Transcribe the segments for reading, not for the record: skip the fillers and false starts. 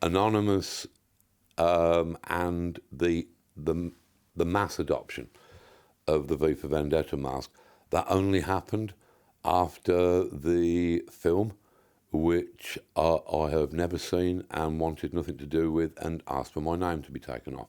Anonymous and the mass adoption of the V for Vendetta mask, that only happened after the film, which I have never seen and wanted nothing to do with, and asked for my name to be taken off.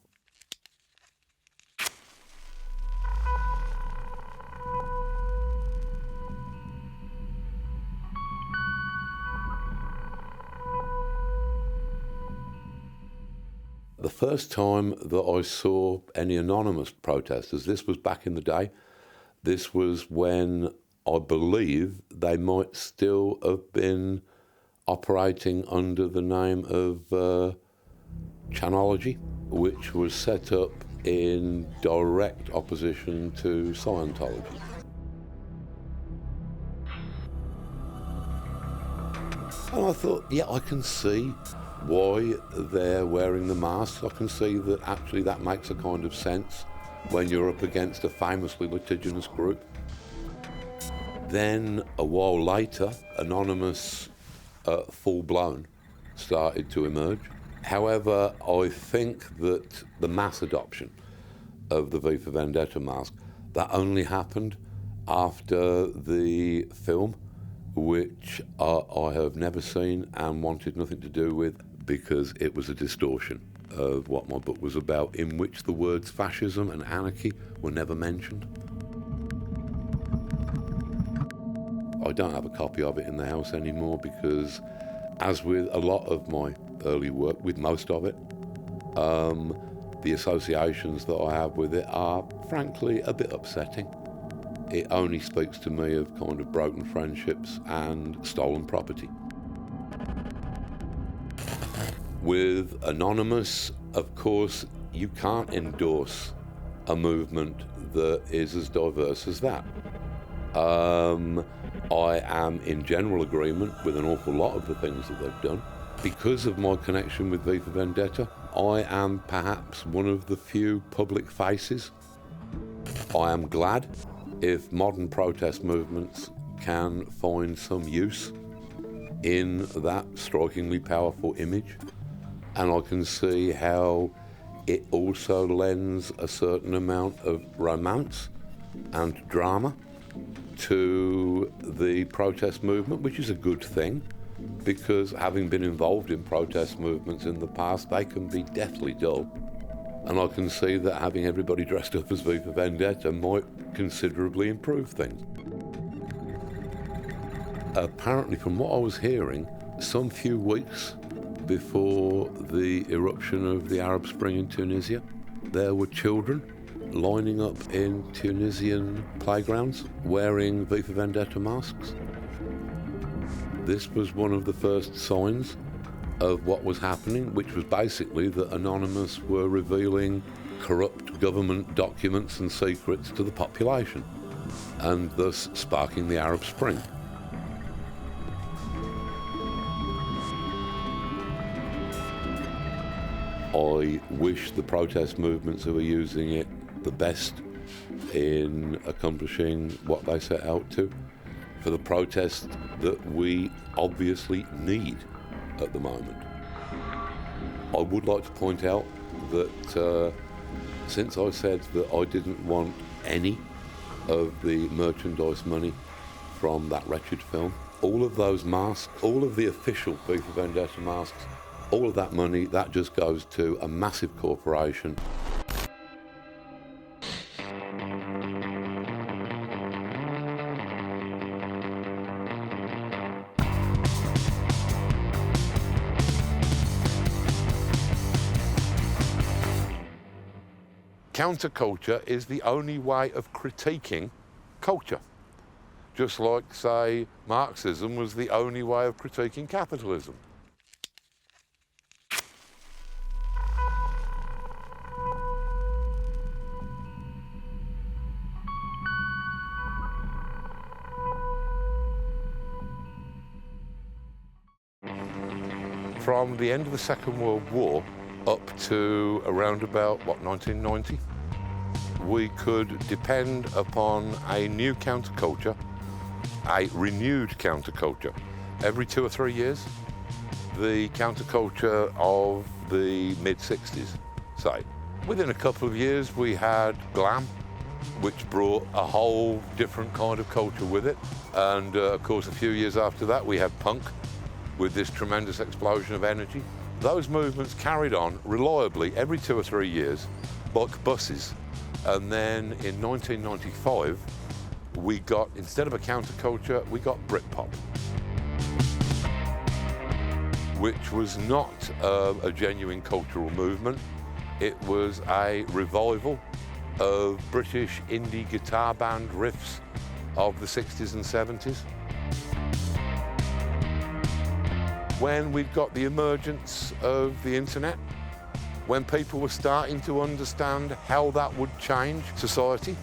The first time that I saw any anonymous protesters, this was back in the day. This was when I believe they might still have been operating under the name of Chanology, which was set up in direct opposition to Scientology. And I thought, yeah, I can see why they're wearing the masks. I can see that actually that makes a kind of sense when you're up against a famously litigious group. Then a while later, anonymous full-blown started to emerge. However, I think that the mass adoption of the V for Vendetta mask, that only happened after the film, which I have never seen and wanted nothing to do with, because it was a distortion of what my book was about, in which the words fascism and anarchy were never mentioned. I don't have a copy of it in the house anymore because, as with a lot of my early work, with most of it, the associations that I have with it are frankly a bit upsetting. It only speaks to me of kind of broken friendships and stolen property. With Anonymous, of course, you can't endorse a movement that is as diverse as that. I am in general agreement with an awful lot of the things that they've done. Because of my connection with V for Vendetta, I am perhaps one of the few public faces. I am glad if modern protest movements can find some use in that strikingly powerful image. And I can see how it also lends a certain amount of romance and drama to the protest movement, which is a good thing, because having been involved in protest movements in the past, they can be deathly dull. And I can see that having everybody dressed up as V for Vendetta might considerably improve things. Apparently, from what I was hearing, some few weeks before the eruption of the Arab Spring in Tunisia, there were children lining up in Tunisian playgrounds wearing V for Vendetta masks. This was one of the first signs of what was happening, which was basically that Anonymous were revealing corrupt government documents and secrets to the population, and thus sparking the Arab Spring. I wish the protest movements who are using it the best in accomplishing what they set out to, for the protest that we obviously need at the moment. I would like to point out that since I said that I didn't want any of the merchandise money from that wretched film, all of those masks, all of the official V for Vendetta masks, all of that money, that just goes to a massive corporation. Counterculture is the only way of critiquing culture. Just like, say, Marxism was the only way of critiquing capitalism. From the end of the Second World War up to around about, 1990, we could depend upon a new counterculture, a renewed counterculture, every 2 or 3 years. the counterculture of the mid-60s, say. Within a couple of years, we had glam, which brought a whole different kind of culture with it. And of course, a few years after that, we had punk with this tremendous explosion of energy. Those movements carried on reliably every 2 or 3 years, like buses. And then in 1995, we got, instead of a counterculture, we got Britpop, which was not a genuine cultural movement. It was a revival of British indie guitar band riffs of the 60s and 70s. When we'd got the emergence of the internet, when people were starting to understand how that would change society,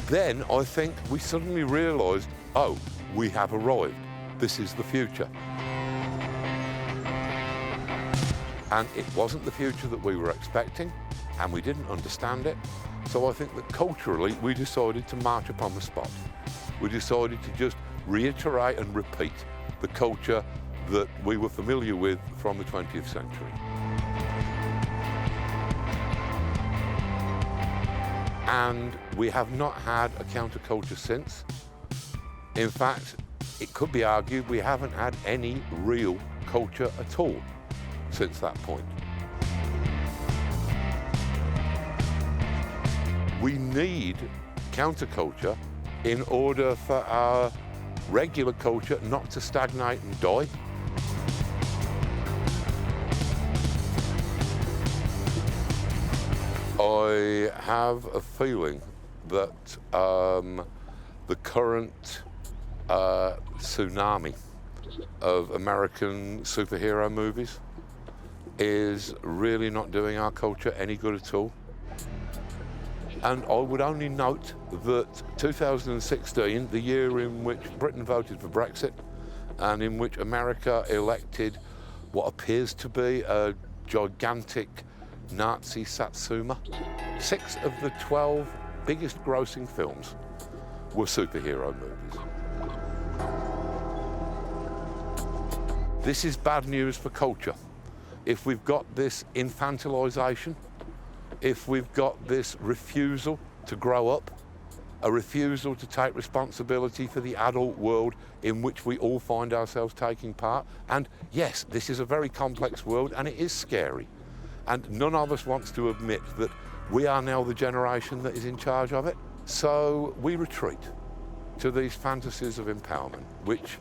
then I think we suddenly realised, oh, we have arrived. This is the future. And it wasn't the future that we were expecting, and we didn't understand it. So I think that culturally, we decided to march upon the spot. We decided to just reiterate and repeat the culture that we were familiar with from the 20th century. And we have not had a counterculture since. In fact, it could be argued we haven't had any real culture at all since that point. We need counterculture in order for our regular culture not to stagnate and die. I have a feeling that the current tsunami of American superhero movies is really not doing our culture any good at all. And I would only note that 2016, the year in which Britain voted for Brexit and in which America elected what appears to be a gigantic Nazi Satsuma, 6 of the 12 biggest grossing films were superhero movies. This is bad news for culture. If we've got this infantilization, if we've got this refusal to grow up, a refusal to take responsibility for the adult world in which we all find ourselves taking part, and yes, this is a very complex world and it is scary, and none of us wants to admit that we are now the generation that is in charge of it. So we retreat to these fantasies of empowerment, which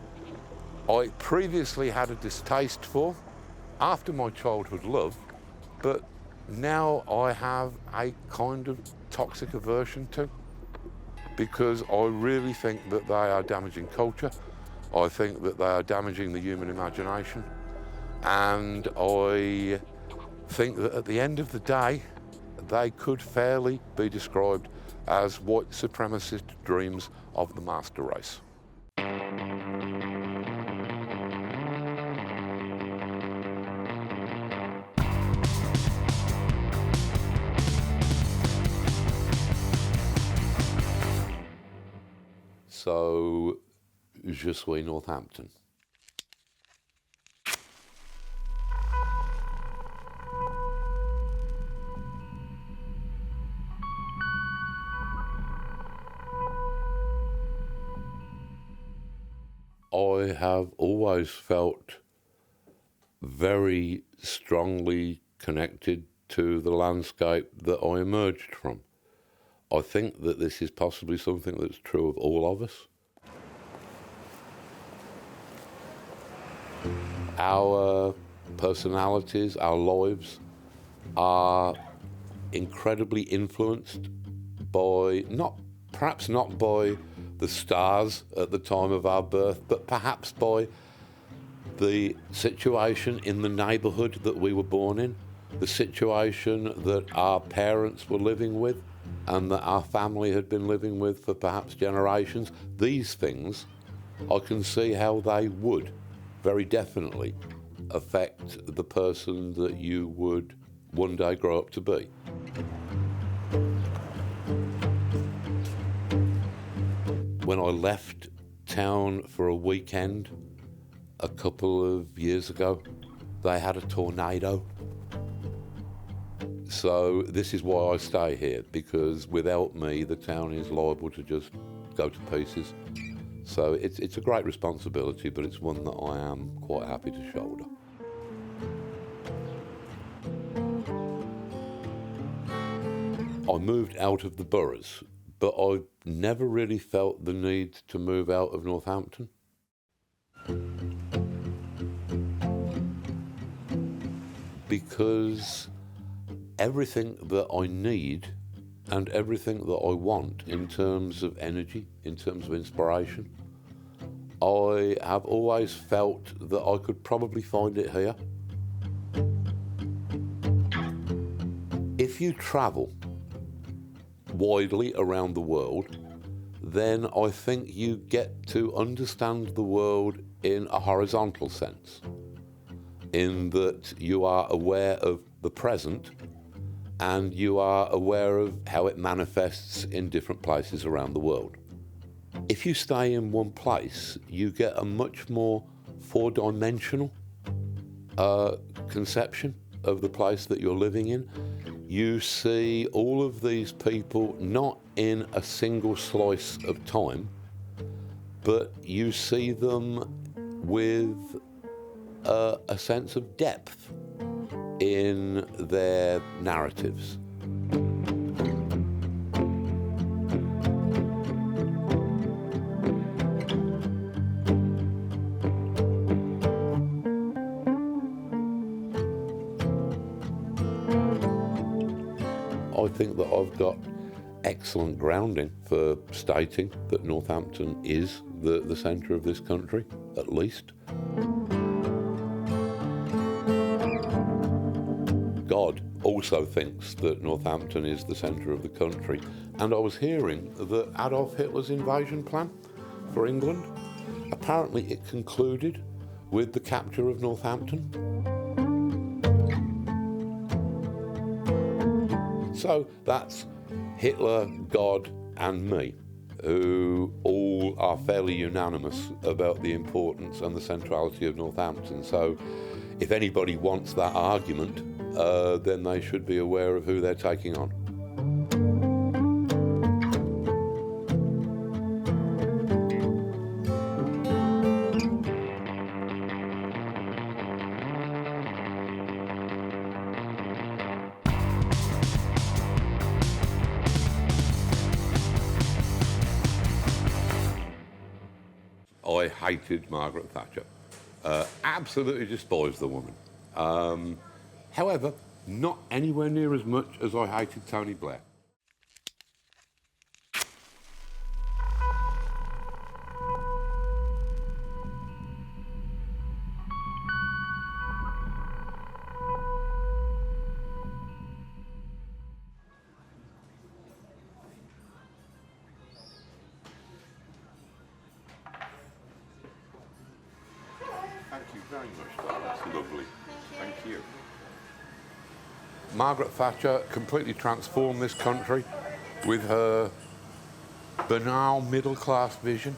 I previously had a distaste for after my childhood love, but now I have a kind of toxic aversion to, because I really think that they are damaging culture. I think that they are damaging the human imagination, and I think that at the end of the day, they could fairly be described as white supremacist dreams of the master race. So, je suis Northampton. I have always felt very strongly connected to the landscape that I emerged from. I think that this is possibly something that's true of all of us. Our personalities, our lives are incredibly influenced by, perhaps not by the stars at the time of our birth, but perhaps by the situation in the neighbourhood that we were born in, the situation that our parents were living with, and that our family had been living with for perhaps generations. These things, I can see how they would very definitely affect the person that you would one day grow up to be. When I left town for a weekend a couple of years ago, they had a tornado. So this is why I stay here, because without me, the town is liable to just go to pieces. So it's a great responsibility, but it's one that I am quite happy to shoulder. I moved out of the boroughs, but I never really felt the need to move out of Northampton. Because everything that I need and everything that I want in terms of energy, in terms of inspiration, I have always felt that I could probably find it here. If you travel widely around the world, then I think you get to understand the world in a horizontal sense, in that you are aware of the present and you are aware of how it manifests in different places around the world. If you stay in one place, you get a much more four-dimensional conception of the place that you're living in. You see all of these people not in a single slice of time, but you see them with a sense of depth in their narratives. I think that I've got excellent grounding for stating that Northampton is the centre of this country, at least. God also thinks that Northampton is the centre of the country, and I was hearing that Adolf Hitler's invasion plan for England, apparently it concluded with the capture of Northampton. So that's Hitler, God, and me, who all are fairly unanimous about the importance and the centrality of Northampton. So if anybody wants that argument, then they should be aware of who they're taking on. I hated Margaret Thatcher. Absolutely despised the woman. However, not anywhere near as much as I hated Tony Blair. Thank you very much, that's lovely. Thank you. Margaret Thatcher completely transformed this country with her banal middle-class vision,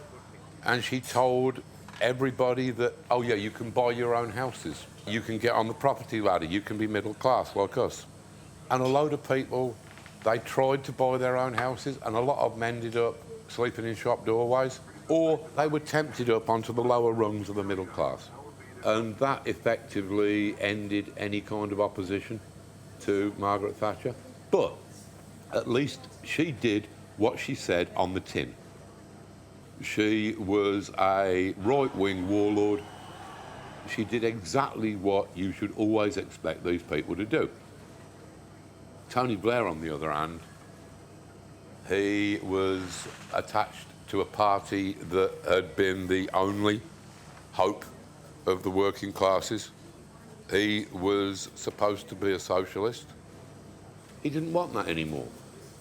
and she told everybody that, oh yeah, you can buy your own houses, you can get on the property ladder, you can be middle class like us. And a load of people, they tried to buy their own houses, and a lot of them ended up sleeping in shop doorways, or they were tempted up onto the lower rungs of the middle class. And that effectively ended any kind of opposition to Margaret Thatcher. But at least she did what she said on the tin. She was a right-wing warlord. She did exactly what you should always expect these people to do. Tony Blair, on the other hand, he was attached to a party that had been the only hope of the working classes. He was supposed to be a socialist. He didn't want that anymore.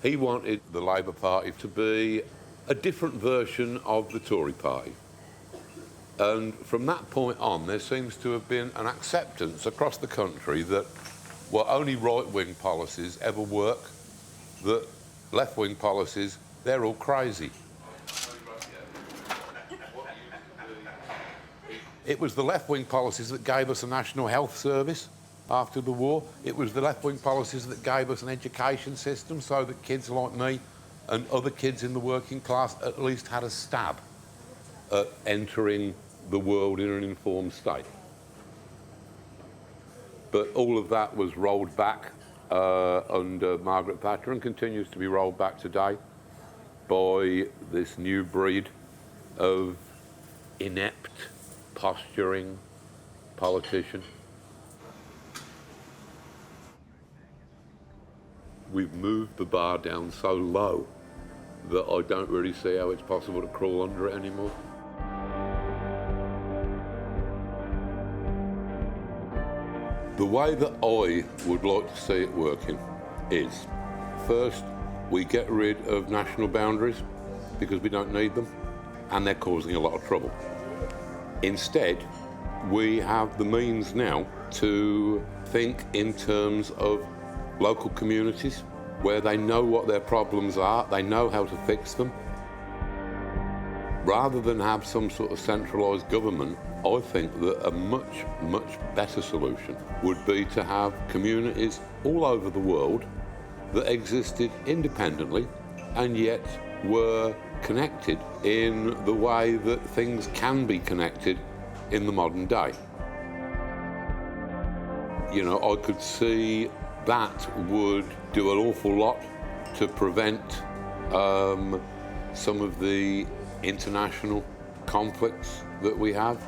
He wanted the Labour Party to be a different version of the Tory Party. And from that point on, there seems to have been an acceptance across the country that, well, only right-wing policies ever work, that left-wing policies, they're all crazy. It was the left-wing policies that gave us a national health service after the war. It was the left-wing policies that gave us an education system so that kids like me and other kids in the working class at least had a stab at entering the world in an informed state. But all of that was rolled back under Margaret Thatcher and continues to be rolled back today by this new breed of inept, posturing politician. We've moved the bar down so low that I don't really see how it's possible to crawl under it anymore. The way that I would like to see it working is, first, we get rid of national boundaries because we don't need them, and they're causing a lot of trouble. Instead, we have the means now to think in terms of local communities where they know what their problems are, they know how to fix them. Rather than have some sort of centralised government, I think that a much, much better solution would be to have communities all over the world that existed independently and yet were connected in the way that things can be connected in the modern day. You know, I could see that would do an awful lot to prevent some of the international conflicts that we have.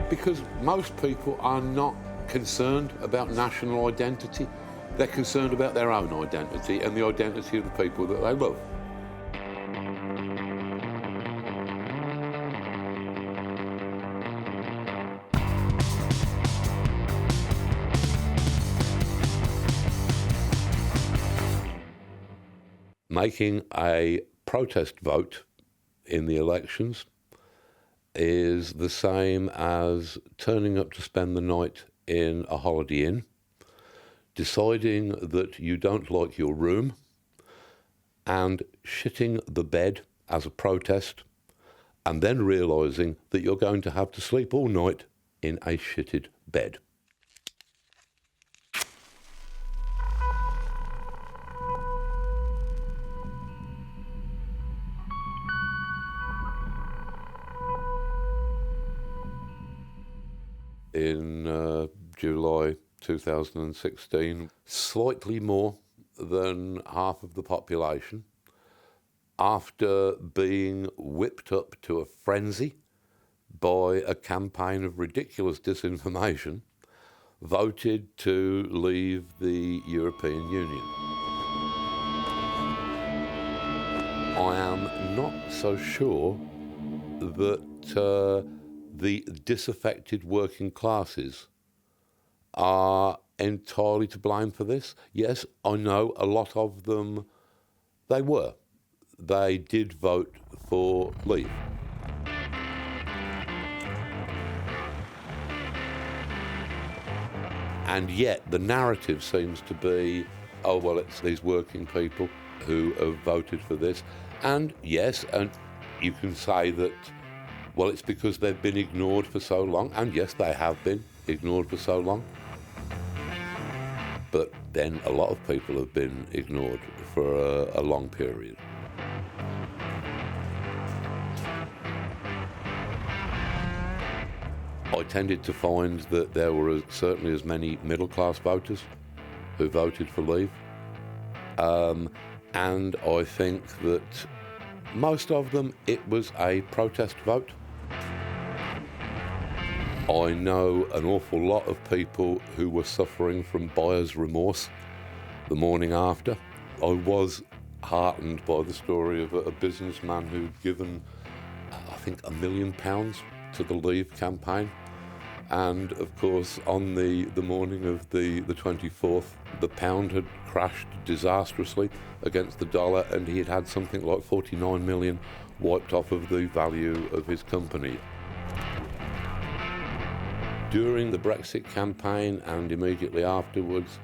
Because most people are not concerned about national identity. They're concerned about their own identity and the identity of the people that they love. Making a protest vote in the elections is the same as turning up to spend the night in a Holiday Inn, deciding that you don't like your room, and shitting the bed as a protest, and then realising that you're going to have to sleep all night in a shitted bed. In July 2016, slightly more than half of the population, after being whipped up to a frenzy by a campaign of ridiculous disinformation, voted to leave the European Union. I am not so sure that the disaffected working classes are entirely to blame for this. Yes, I know a lot of them, they did vote for leave. And yet the narrative seems to be, oh, well, it's these working people who have voted for this. And yes, and you can say that, well, it's because they've been ignored for so long, and yes, they have been ignored for so long. But then a lot of people have been ignored for a long period. I tended to find that there were certainly as many middle-class voters who voted for leave. And I think that most of them, it was a protest vote. I know an awful lot of people who were suffering from buyer's remorse the morning after. I was heartened by the story of a businessman who'd given, I think, £1 million to the Leave campaign. And of course, on the morning of the 24th, the pound had crashed disastrously against the dollar, and he had had something like 49 million wiped off of the value of his company. During the Brexit campaign and immediately afterwards,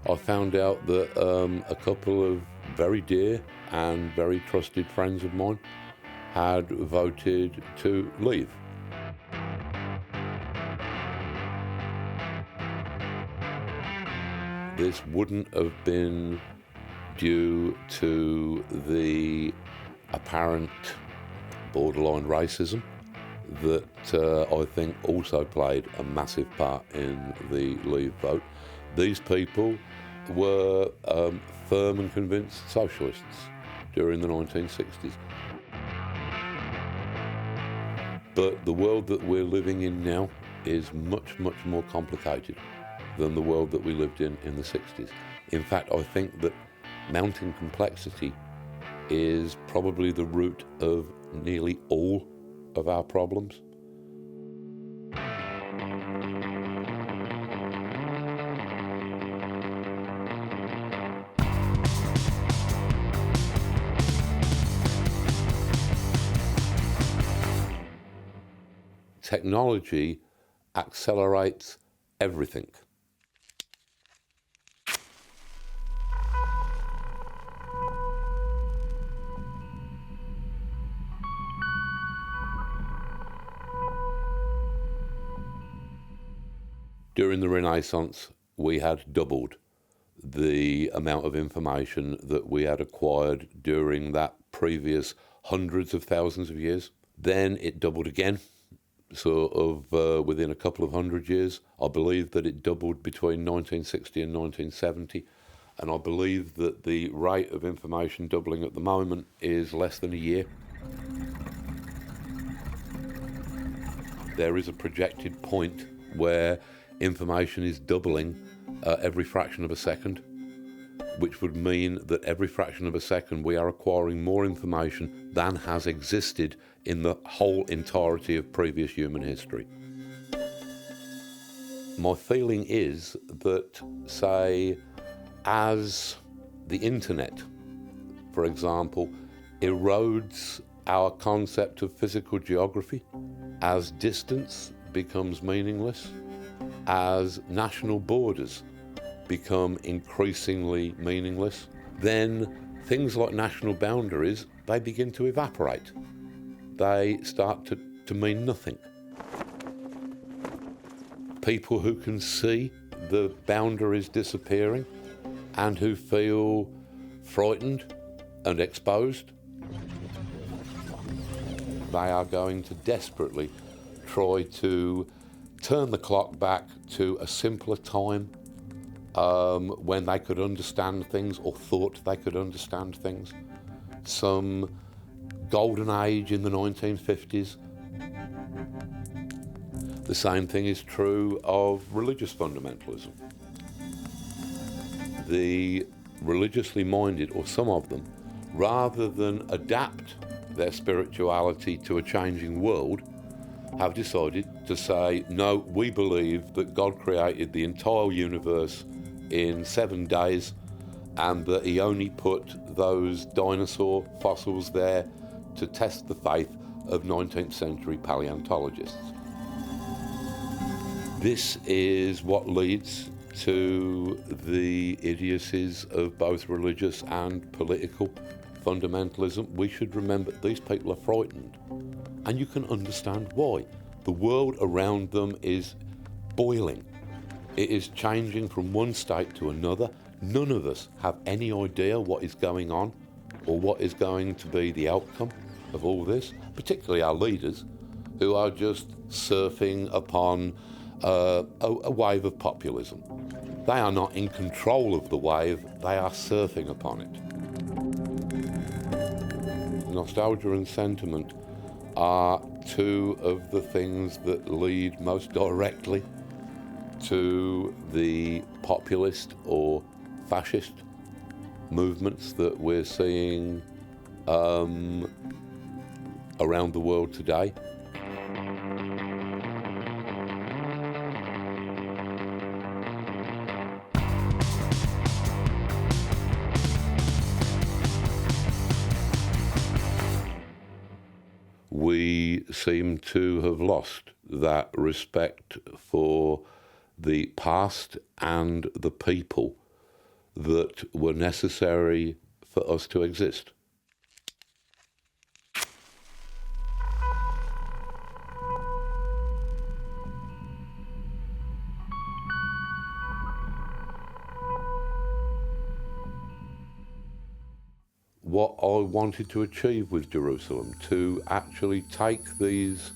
I found out that a couple of very dear and very trusted friends of mine had voted to leave. This wouldn't have been due to the apparent borderline racism that I think also played a massive part in the Leave vote. These people were firm and convinced socialists during the 1960s. But the world that we're living in now is much, much more complicated than the world that we lived in the 60s. In fact, I think that mounting complexity is probably the root of nearly all of our problems. Technology accelerates everything. During the Renaissance, we had doubled the amount of information that we had acquired during that previous hundreds of thousands of years. Then it doubled again, sort of within a couple of hundred years. I believe that it doubled between 1960 and 1970, and I believe that the rate of information doubling at the moment is less than a year. There is a projected point where information is doubling every fraction of a second, which would mean that every fraction of a second we are acquiring more information than has existed in the whole entirety of previous human history. My feeling is that, say, as the internet, for example, erodes our concept of physical geography, as distance becomes meaningless, as national borders become increasingly meaningless, then things like national boundaries, they begin to evaporate. They start to mean nothing. People who can see the boundaries disappearing and who feel frightened and exposed, they are going to desperately try to turn the clock back to a simpler time when they could understand things or thought they could understand things. Some golden age in the 1950s. The same thing is true of religious fundamentalism. The religiously minded, or some of them, rather than adapt their spirituality to a changing world, have decided to say, no, we believe that God created the entire universe in 7 days and that he only put those dinosaur fossils there to test the faith of 19th century paleontologists. This is what leads to the idiocies of both religious and political fundamentalism. We should remember these people are frightened, and you can understand why. The world around them is boiling. It is changing from one state to another. None of us have any idea what is going on or what is going to be the outcome of all this, particularly our leaders, who are just surfing upon a wave of populism. They are not in control of the wave, they are surfing upon it. Nostalgia and sentiment are two of the things that lead most directly to the populist or fascist movements that we're seeing around the world today. We seem to have lost that respect for the past and the people that were necessary for us to exist. what I wanted to achieve with Jerusalem, to actually take these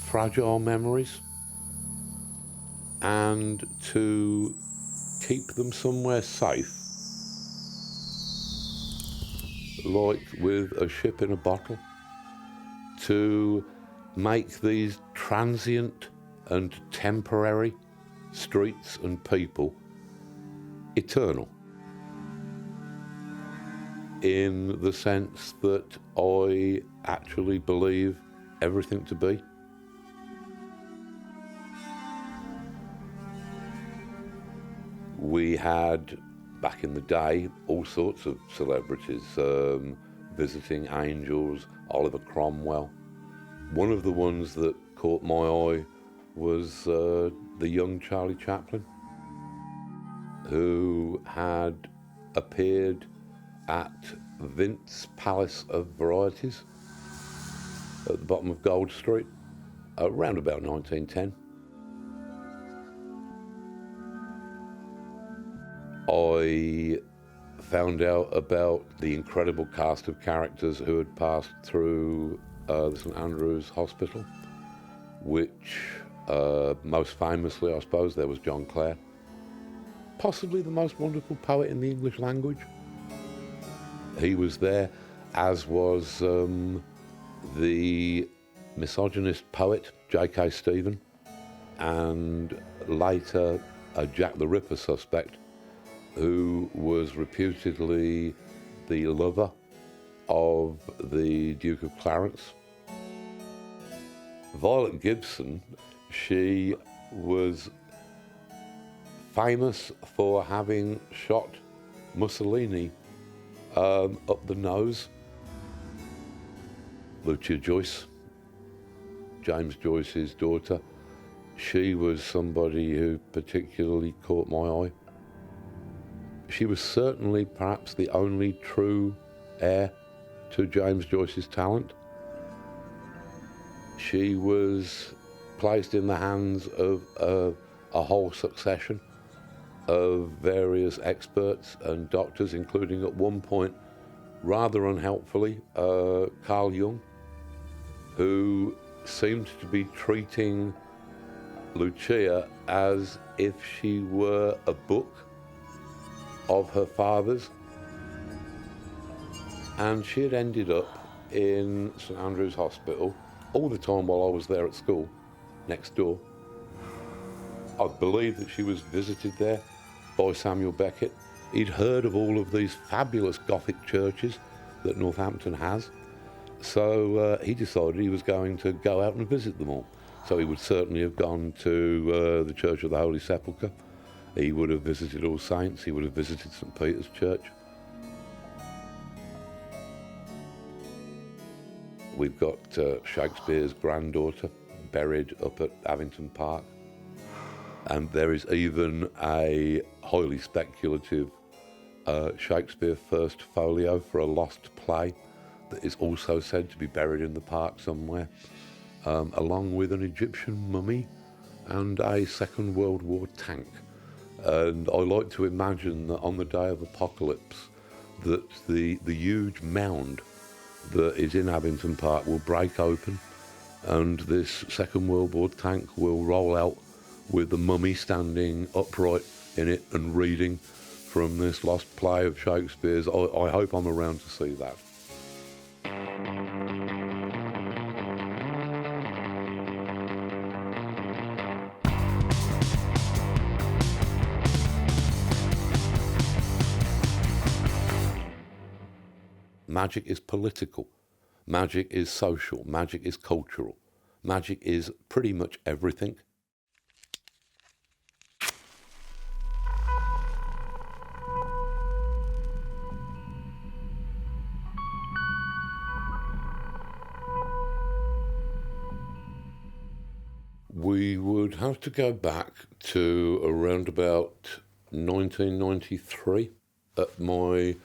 fragile memories and to keep them somewhere safe, like with a ship in a bottle, to make these transient and temporary streets and people eternal, in the sense that I actually believe everything to be. We had, back in the day, all sorts of celebrities, visiting angels, Oliver Cromwell. One of the ones that caught my eye was the young Charlie Chaplin, who had appeared at Vint's Palace of Varieties at the bottom of Gold Street around about 1910. I found out about the incredible cast of characters who had passed through the St Andrew's Hospital, which most famously, I suppose, there was John Clare, possibly the most wonderful poet in the English language. He was there, as was the misogynist poet J.K. Stephen, and later a Jack the Ripper suspect, who was reputedly the lover of the Duke of Clarence. Violet Gibson, she was famous for having shot Mussolini up the nose. Lucia Joyce, James Joyce's daughter, she was somebody who particularly caught my eye. She was certainly perhaps the only true heir to James Joyce's talent. She was placed in the hands of a whole succession of various experts and doctors, including at one point, rather unhelpfully, Carl Jung, who seemed to be treating Lucia as if she were a book of her father's, and she had ended up in St Andrew's Hospital all the time while I was there at school, next door. I believe that she was visited there by Samuel Beckett. He'd heard of all of these fabulous Gothic churches that Northampton has, so he decided he was going to go out and visit them all. So he would certainly have gone to the Church of the Holy Sepulchre. He would have visited All Saints. He would have visited St Peter's Church. We've got Shakespeare's granddaughter buried up at Avington Park. And there is even a highly speculative Shakespeare first folio for a lost play that is also said to be buried in the park somewhere, along with an Egyptian mummy and a Second World War tank. And I like to imagine that on the day of apocalypse, that the huge mound that is in Abington Park will break open, and this Second World War tank will roll out with the mummy standing upright in it and reading from this lost play of Shakespeare's. I hope I'm around to see that. Magic is political, magic is social, magic is cultural, magic is pretty much everything. We would have to go back to around about 1993 at my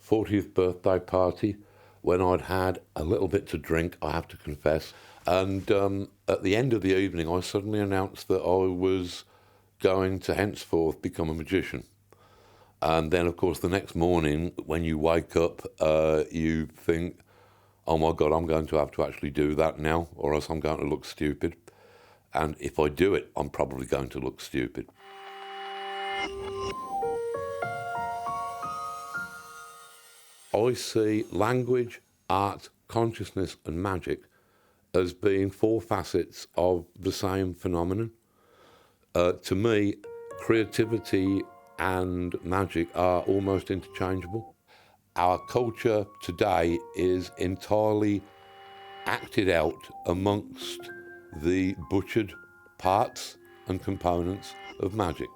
40th birthday party, when I'd had a little bit to drink, I have to confess. And at the end of the evening, I suddenly announced that I was going to henceforth become a magician. And then, of course, the next morning when you wake up, you think, oh my God, I'm going to have to actually do that now, or else I'm going to look stupid. And if I do it, I'm probably going to look stupid. I see language, art, consciousness and magic as being four facets of the same phenomenon. To me, creativity and magic are almost interchangeable. Our culture today is entirely acted out amongst the butchered parts and components of magic.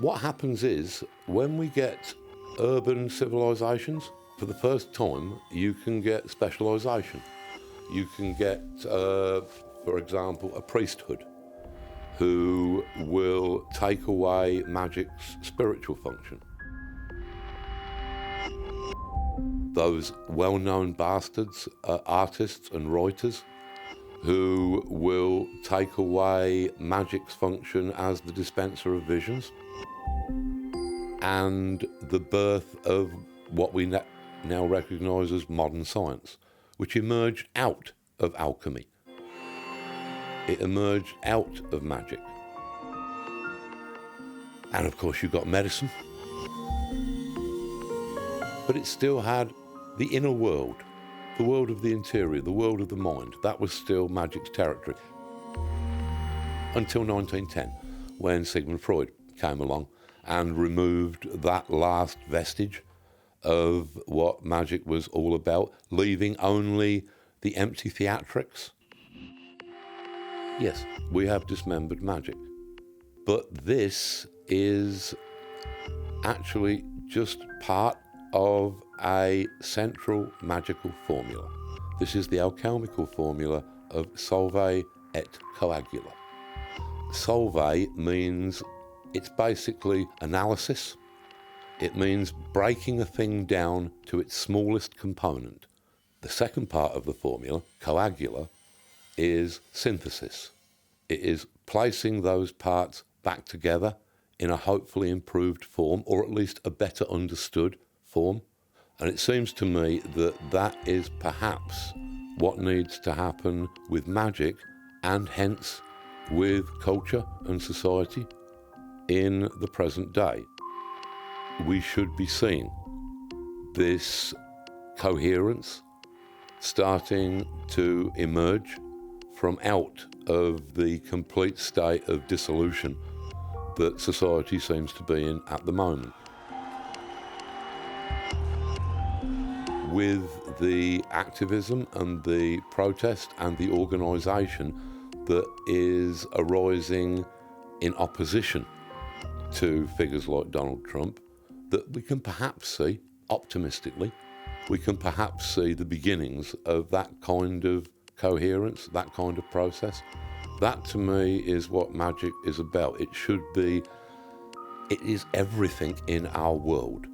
What happens is, when we get urban civilizations, for the first time, you can get specialisation. You can get, for example, a priesthood who will take away magic's spiritual function. Those well-known bastards, artists and writers, who will take away magic's function as the dispenser of visions, and the birth of what we now recognise as modern science, which emerged out of alchemy. It emerged out of magic. And of course you've got medicine, but it still had the inner world, the world of the interior, the world of the mind. That was still magic's territory. Until 1910, when Sigmund Freud came along and removed that last vestige of what magic was all about, leaving only the empty theatrics. Yes, we have dismembered magic. But this is actually just part of a central magical formula. This is the alchemical formula of solve et coagula. Solve means it's basically analysis. It means breaking a thing down to its smallest component. The second part of the formula, coagula, is synthesis. It is placing those parts back together in a hopefully improved form, or at least a better understood form. And it seems to me that that is perhaps what needs to happen with magic, and hence with culture and society in the present day. We should be seeing this coherence starting to emerge from out of the complete state of dissolution that society seems to be in at the moment. With the activism and the protest and the organisation that is arising in opposition to figures like Donald Trump, that we can perhaps see, optimistically, we can perhaps see the beginnings of that kind of coherence, that kind of process. That to me is what magic is about. It is everything in our world.